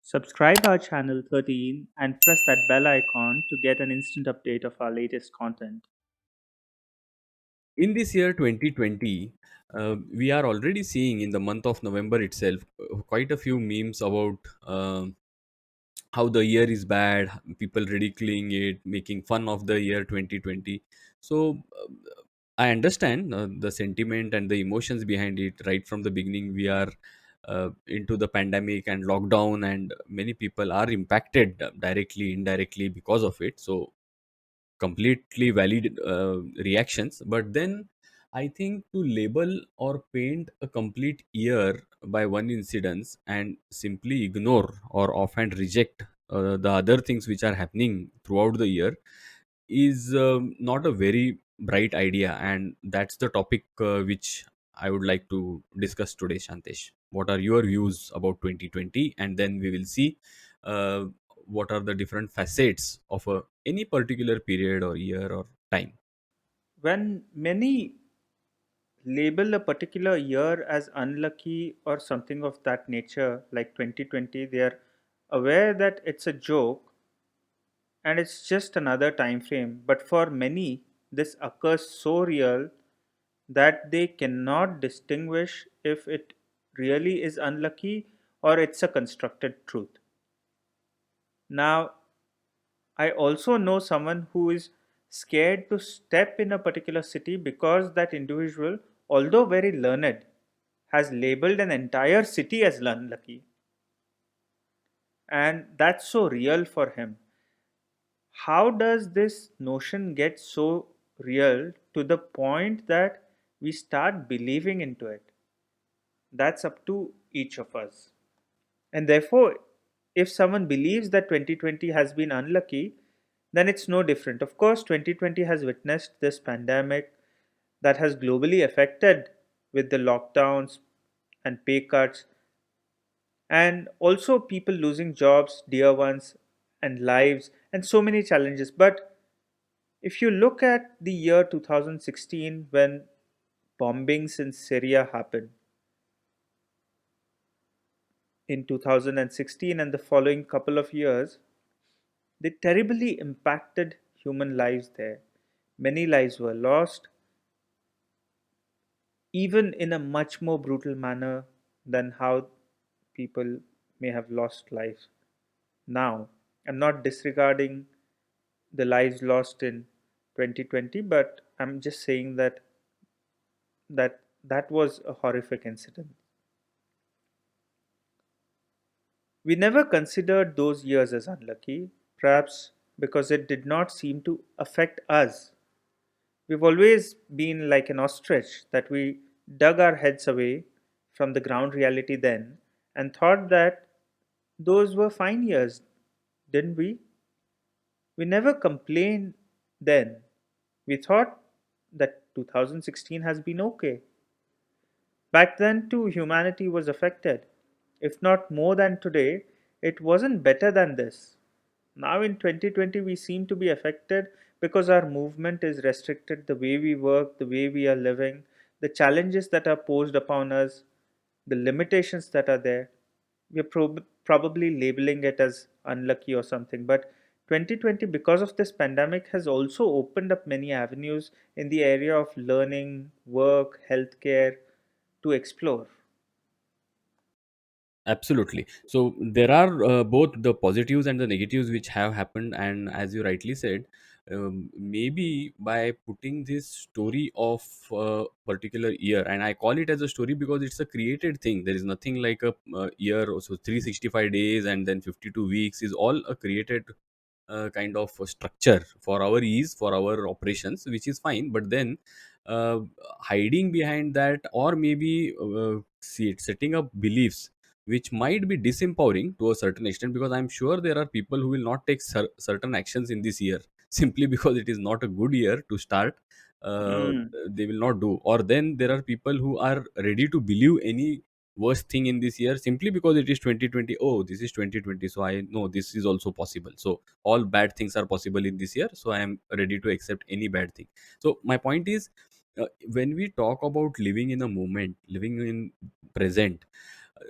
Subscribe our channel 13 and press that bell icon to get an instant update of our latest content. In this year 2020, we are already seeing in the month of November itself quite a few memes about how the year is bad, people ridiculing it, making fun of the year 2020. So I understand the sentiment and the emotions behind it. Right from the beginning, we are into the pandemic and lockdown, and many people are impacted directly, indirectly because of it. So completely valid reactions, but then I think to label or paint a complete year by one incidence and simply ignore or offhand reject the other things which are happening throughout the year is not a very bright idea, and that's the topic which I would like to discuss today. Shantesh, what are your views about 2020? And then we will see uh, what are the different facets of any particular period or year or time. When many label a particular year as unlucky or something of that nature, like 2020, they are aware that it's a joke and it's just another time frame. But for many, this occurs so real that they cannot distinguish if it really is unlucky or it's a constructed truth. Now, I also know someone who is scared to step in a particular city because that individual, although very learned, has labeled an entire city as unlucky. And that's so real for him. How does this notion get so real to the point that we start believing into it? That's up to each of us. And therefore, if someone believes that 2020 has been unlucky, then it's no different. Of course, 2020 has witnessed this pandemic that has globally affected with the lockdowns and pay cuts, and also people losing jobs, dear ones, and lives, and so many challenges. But if you look at the year 2016, when bombings in Syria happened, in 2016 and the following couple of years, they terribly impacted human lives there. Many lives were lost, even in a much more brutal manner than how people may have lost lives now. I'm not disregarding the lives lost in 2020, but I'm just saying that was a horrific incident. We never considered those years as unlucky, perhaps because it did not seem to affect us. We've always been like an ostrich that we dug our heads away from the ground reality then and thought that those were fine years, didn't we? We never complained then. We thought that 2016 has been okay. Back then, too, humanity was affected. If not more than today, it wasn't better than this. Now in 2020, we seem to be affected because our movement is restricted, the way we work, the way we are living, the challenges that are posed upon us, the limitations that are there. We're probably labeling it as unlucky or something. But 2020, because of this pandemic, has also opened up many avenues in the area of learning, work, healthcare to explore. Absolutely. So there are both the positives and the negatives which have happened, and as you rightly said, maybe by putting this story of a particular year, and I call it as a story because it's a created thing. There is nothing like a year, or so 365 days and then 52 weeks is all a created kind of a structure for our ease, for our operations, which is fine. But then uh, hiding behind that, or maybe setting up beliefs which might be disempowering to a certain extent, because I'm sure there are people who will not take certain actions in this year simply because it is not a good year to start. uh, Hmm. they will not do, or then there are people who are ready to believe any worst thing in this year simply because it is 2020. Oh, this is 2020, so I know this is also possible. So all bad things are possible in this year, so I am ready to accept any bad thing. So my point is, when we talk about living in a moment, living in present,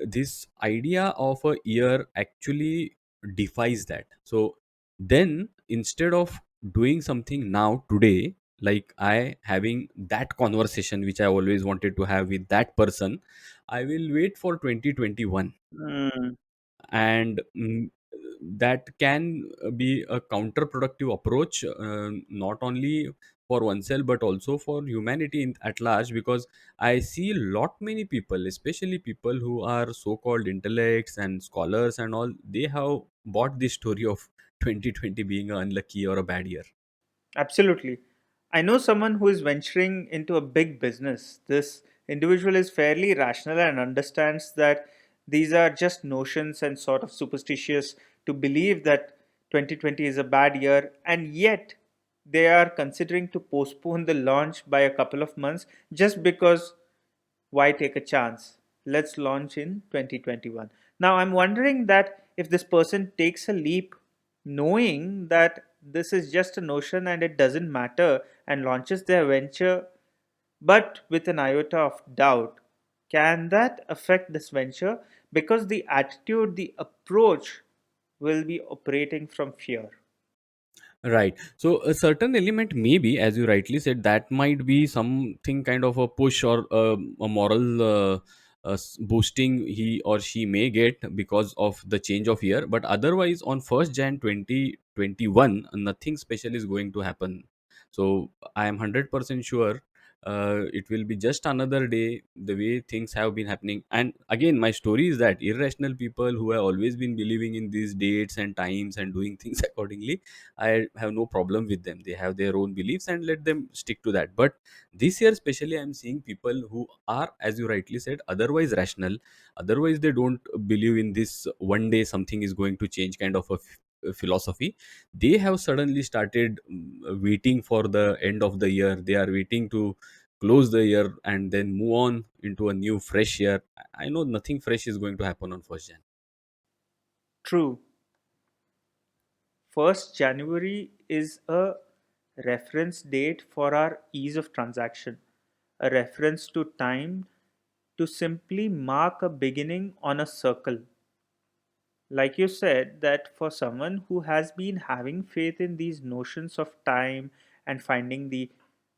This idea of a year actually defies that. So then, instead of doing something now today, like I having that conversation which I always wanted to have with that person, I will wait for 2021. Mm, And that can be a counterproductive approach, not only for oneself but also for humanity at large, because I see a lot many people, especially people who are so called intellects and scholars and all, they have bought this story of 2020 being an unlucky or a bad year. absolutely. I know someone who is venturing into a big business. This individual is fairly rational and understands that these are just notions and sort of superstitious to believe that 2020 is a bad year, and yet they are considering to postpone the launch by a couple of months just because why take a chance? Let's launch in 2021. Now, I'm wondering that if this person takes a leap knowing that this is just a notion and it doesn't matter and launches their venture, but with an iota of doubt, can that affect this venture? Because the attitude, the approach will be operating from fear. Right. So a certain element, maybe, as you rightly said, that might be something kind of a push or a moral boosting he or she may get because of the change of year. But otherwise, on 1st Jan 2021, nothing special is going to happen. So I am 100% sure it will be just another day the way things have been happening. And again, my story is that irrational people who have always been believing in these dates and times and doing things accordingly, I have no problem with them. They have their own beliefs and let them stick to that. But this year, especially, I'm seeing people who are, as you rightly said, otherwise rational. Otherwise, they don't believe in this one day something is going to change kind of a philosophy. They have suddenly started waiting for the end of the year. They are waiting to close the year and then move on into a new fresh year. I know nothing fresh is going to happen on 1st Jan. True. 1st January is a reference date for our ease of transaction, a reference to time to simply mark a beginning on a circle. Like you said, that for someone who has been having faith in these notions of time and finding the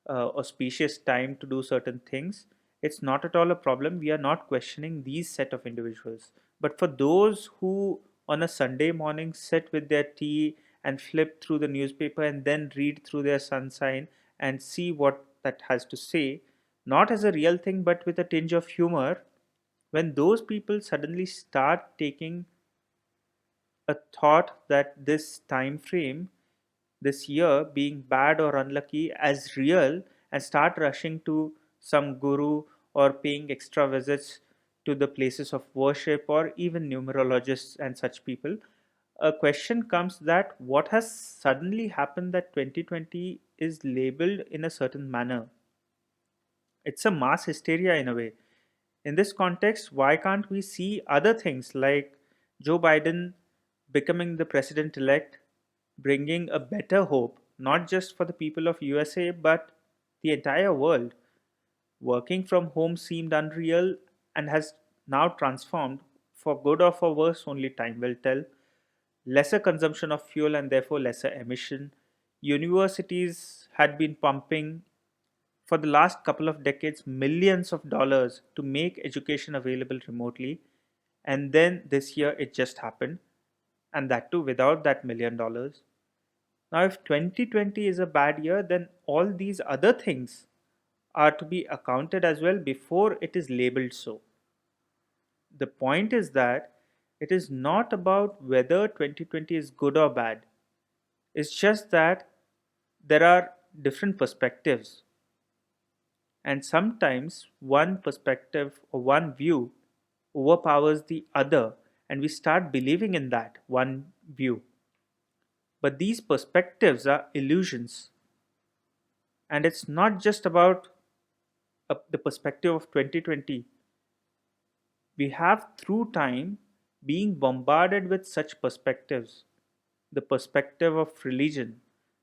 auspicious time to do certain things, it's not at all a problem. We are not questioning these set of individuals. But for those who on a Sunday morning sit with their tea and flip through the newspaper and then read through their sun sign and see what that has to say, not as a real thing but with a tinge of humor, when those people suddenly start taking a thought that this time frame, this year being bad or unlucky as real, and start rushing to some guru or paying extra visits to the places of worship or even numerologists and such people, a question comes that what has suddenly happened that 2020 is labeled in a certain manner. It's a mass hysteria in a way. In this context, why can't we see other things like Joe Biden becoming the president elect, bringing a better hope, not just for the people of USA, but the entire world? Working from home seemed unreal and has now transformed, for good or for worse, only time will tell. Lesser consumption of fuel and therefore lesser emission. Universities had been pumping for the last couple of decades millions of dollars to make education available remotely, and then this year it just happened, and that too without that $1 million. Now if 2020 is a bad year, then all these other things are to be accounted as well before it is labeled so. The point is that it is not about whether 2020 is good or bad. It's just that there are different perspectives. And sometimes one perspective or one view overpowers the other, and we start believing in that one view. But these perspectives are illusions, and it's not just about the perspective of 2020. We have, through time, being bombarded with such perspectives: the perspective of religion,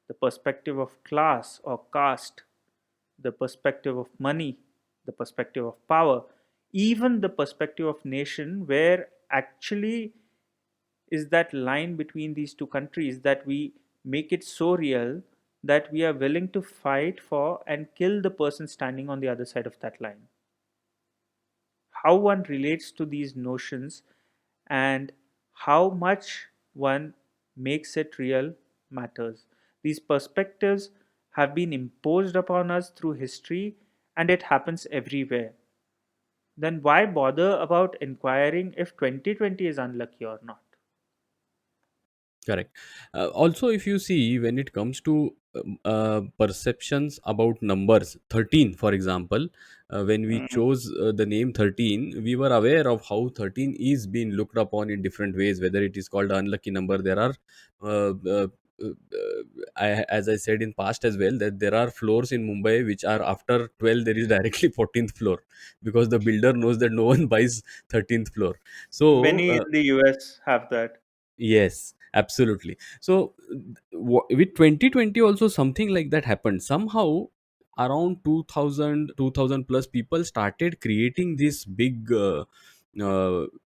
the perspective of class or caste, the perspective of money, the perspective of power, even the perspective of nation, where actually is that line between these two countries that we make it so real that we are willing to fight for and kill the person standing on the other side of that line. How one relates to these notions and how much one makes it real matters. These perspectives have been imposed upon us through history and it happens everywhere. Then why bother about inquiring if 2020 is unlucky or not? Correct. Also, if you see, when it comes to perceptions about numbers, 13, for example, when we Mm, chose the name 13, we were aware of how 13 is being looked upon in different ways, whether it is called unlucky number. There are, as I said in past as well, that there are floors in Mumbai which are after 12, there is directly 14th floor because the builder knows that no one buys 13th floor. So, Many in the US have that. yes, absolutely. So, with 2020 also something like that happened. Somehow around 2000 plus people started creating this big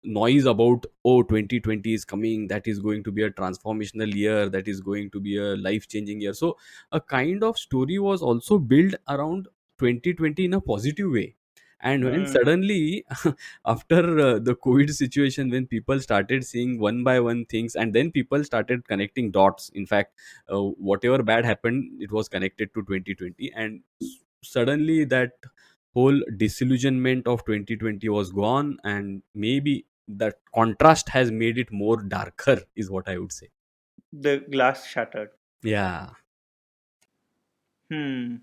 noise about, oh, 2020 is coming, that is going to be a transformational year, that is going to be a life changing year. So a kind of story was also built around 2020 in a positive way. And when Mm, suddenly after the covid situation, when people started seeing one by one things, and then people started connecting dots, in fact, whatever bad happened, it was connected to 2020, and suddenly that whole disillusionment of 2020 was gone, and maybe that contrast has made it more darker, is what I would say. the glass shattered. Yeah, Hmm.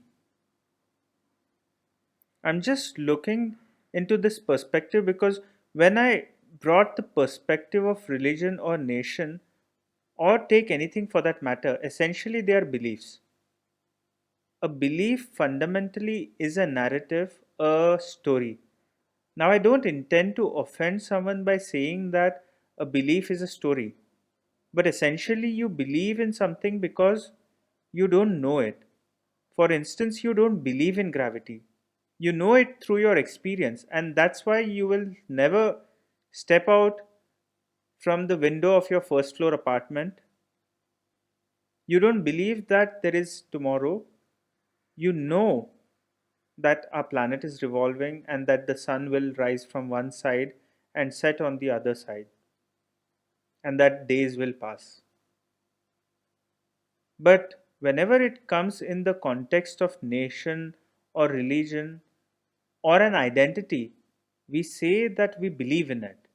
I'm just looking into this perspective because when I brought the perspective of religion or nation, or take anything for that matter, essentially they are beliefs. A belief fundamentally is a narrative, a story. Now, I don't intend to offend someone by saying that a belief is a story, but essentially you believe in something because you don't know it. For instance, you don't believe in gravity. You know it through your experience, and that's why you will never step out from the window of your first floor apartment. You don't believe that there is tomorrow. You know that our planet is revolving and that the sun will rise from one side and set on the other side, and that days will pass. But whenever it comes in the context of nation or religion or an identity, we say that we believe in it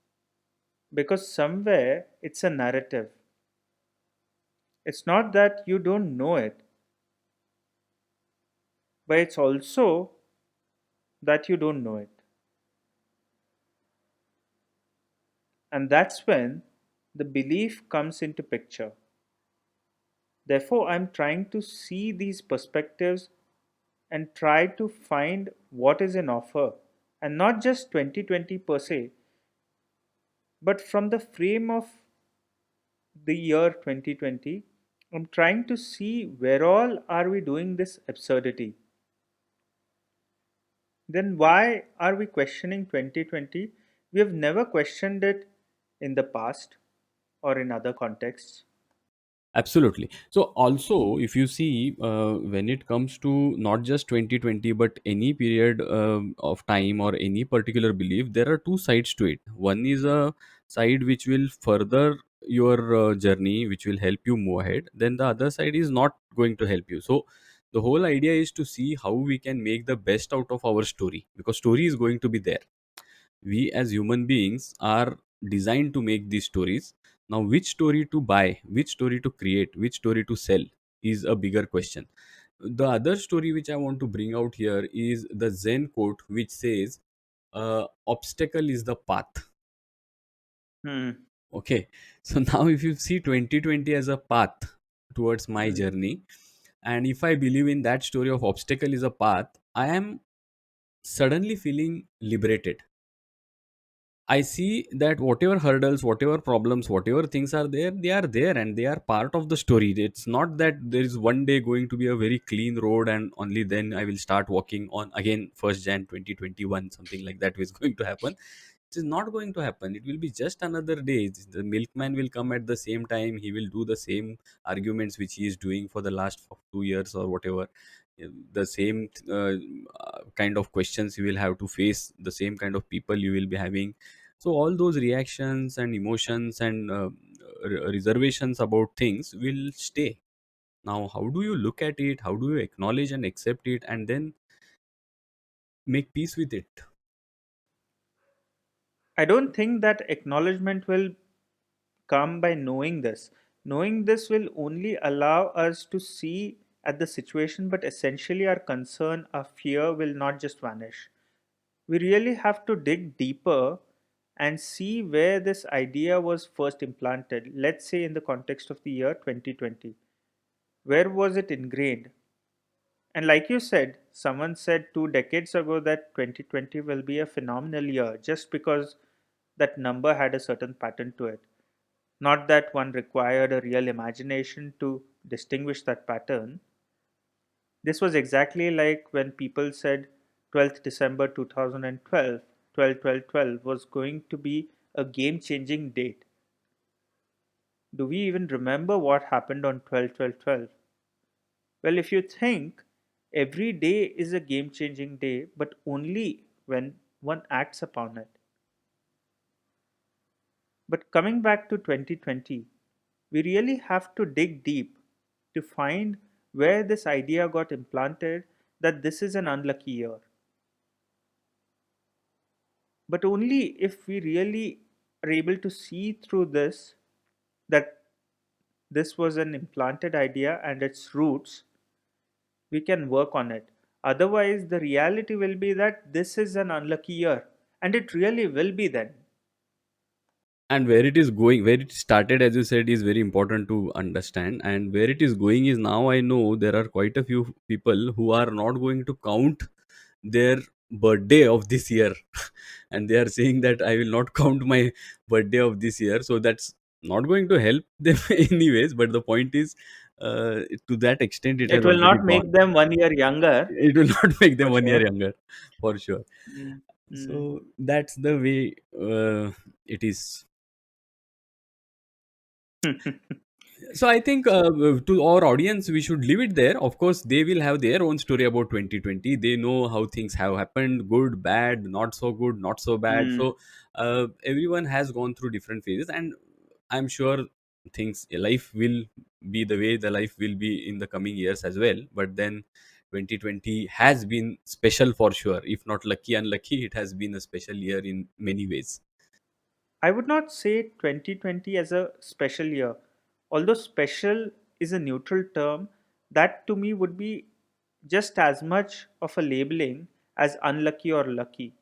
because somewhere it's a narrative. It's not that you don't know it, but it's also that you don't know it. And that's when the belief comes into picture. Therefore, I'm trying to see these perspectives and try to find what is in offer, and not just 2020 per se, but from the frame of the year 2020. I'm trying to see where all are we doing this absurdity. Then why are we questioning 2020? We have never questioned it in the past or in other contexts. absolutely. So also, if you see, when it comes to not just 2020 but any period of time or any particular belief, there are two sides to it. One is a side which will further your journey, which will help you move ahead, then the other side is not going to help you. So the whole idea is to see how we can make the best out of our story, because story is going to be there. We as human beings are designed to make these stories. Now, which story to buy, which story to create, which story to sell is a bigger question. The other story which I want to bring out here is the Zen quote, which says, obstacle is the path. Hmm. Okay, so now if you see 2020 as a path towards my Hmm. journey, and if I believe in that story of obstacle is a path, I am suddenly feeling liberated. I see that whatever hurdles, whatever problems, whatever things are there, they are there and they are part of the story. It's not that there is one day going to be a very clean road and only then I will start walking on again 1st Jan 2021, something like that is going to happen. It is not going to happen. It will be just another day. The milkman will come at the same time. He will do the same arguments which he is doing for the last 2 years or whatever. The same kind of questions you will have to face, the same kind of people you will be having. So all those reactions and emotions and reservations about things will stay. Now, how do you look at it? How do you acknowledge and accept it and then make peace with it? I don't think that acknowledgement will come by knowing this. Knowing this will only allow us to see at the situation, but essentially our concern, our fear will not just vanish. We really have to dig deeper and see where this idea was first implanted. Let's say in the context of the year 2020. Where was it ingrained? And like you said, someone said 2 decades ago that 2020 will be a phenomenal year just because that number had a certain pattern to it. Not that one required a real imagination to distinguish that pattern. This was exactly like when people said 12th December 2012, 12 was going to be a game changing date. Do we even remember what happened on 12 12 12? Well, if you think, every day is a game changing day, but only when one acts upon it. But coming back to 2020, we really have to dig deep to find where this idea got implanted that this is an unlucky year. But only if we really are able to see through this, that this was an implanted idea and its roots, we can work on it. Otherwise, the reality will be that this is an unlucky year, and it really will be then. And where it is going, where it started, as you said, is very important to understand. And where it is going is, now I know there are quite a few people who are not going to count their birthday of this year and they are saying that I will not count my birthday of this year. So that's not going to help them anyways. But the point is, to that extent it has It will already not gone. make them 1 year younger, It will not make them for 1 year sure. younger, for sure. Mm, mm. So that's the way it is. So I think, to our audience we should leave it there. Of course they will have their own story about 2020. They know how things have happened, good, bad, not so good, not so bad. Mm. So everyone has gone through different phases, and I'm sure things, life will be the way the life will be in the coming years as well. But then 2020 has been special for sure. If not lucky, unlucky, it has been a special year in many ways. I would not say 2020 as a special year. Although special is a neutral term, that to me would be just as much of a labeling as unlucky or lucky.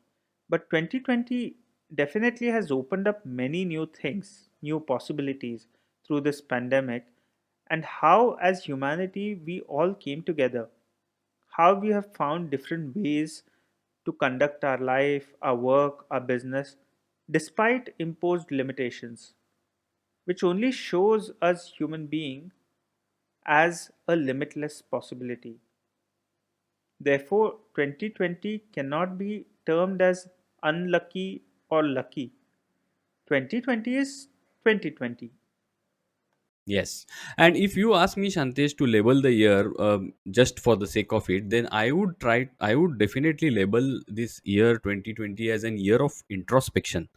But 2020 definitely has opened up many new things, new possibilities through this pandemic, and how, as humanity, we all came together, how we have found different ways to conduct our life, our work, our business, despite imposed limitations, which only shows us human being as a limitless possibility. Therefore, 2020 cannot be termed as unlucky or lucky. 2020 is 2020. Yes. And if you ask me, Shantesh, to label the year, just for the sake of it, then I would definitely label this year 2020 as an year of introspection.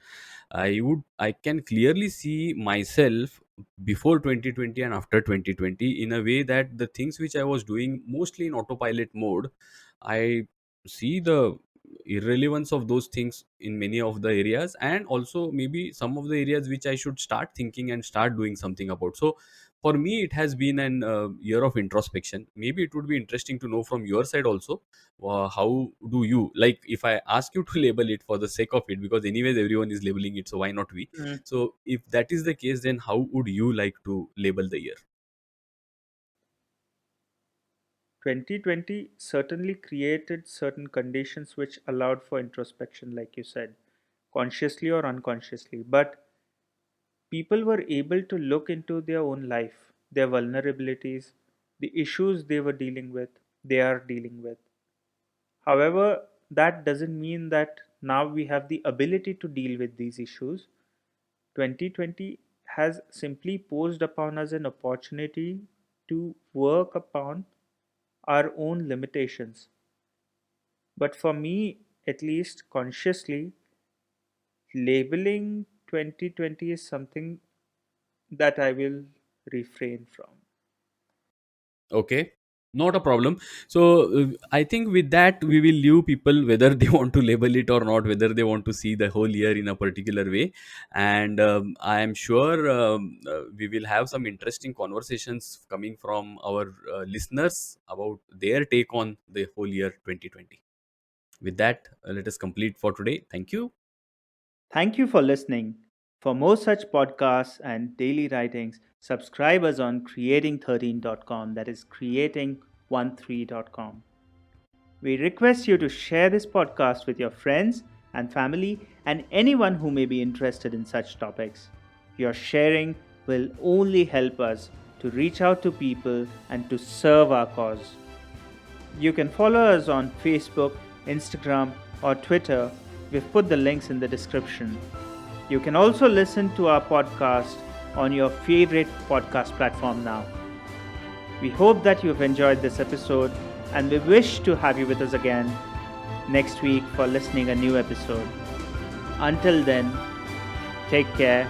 I can clearly see myself before 2020 and after 2020, in a way that the things which I was doing mostly in autopilot mode, I see the irrelevance of those things in many of the areas, and also maybe some of the areas which I should start thinking and start doing something about. So for me it has been an year of introspection. Maybe it would be interesting to know from your side also, how do you like, if I ask you to label it for the sake of it, because anyways everyone is labeling it, so why not we? Mm. So if that is the case, then how would you like to label the year? 2020 certainly created certain conditions which allowed for introspection, like you said. consciously or unconsciously, but people were able to look into their own life, their vulnerabilities, the issues they were dealing with, they are dealing with. However, that doesn't mean that now we have the ability to deal with these issues. 2020 has simply posed upon us an opportunity to work upon our own limitations. But for me, at least consciously, labeling 2020 is something that I will refrain from. Okay, not a problem. So I think with that we will leave people whether they want to label it or not, whether they want to see the whole year in a particular way. And I am sure we will have some interesting conversations coming from our listeners about their take on the whole year 2020. With that, let us complete for today. Thank you. Thank you for listening. For more such podcasts and daily writings, subscribe us on creating13.com, that is creating13.com. We request you to share this podcast with your friends and family and anyone who may be interested in such topics. Your sharing will only help us to reach out to people and to serve our cause. You can follow us on Facebook, Instagram, or Twitter. We've put the links in the description. You can also listen to our podcast on your favorite podcast platform now. We hope that you've enjoyed this episode and we wish to have you with us again next week for listening a new episode. Until then, take care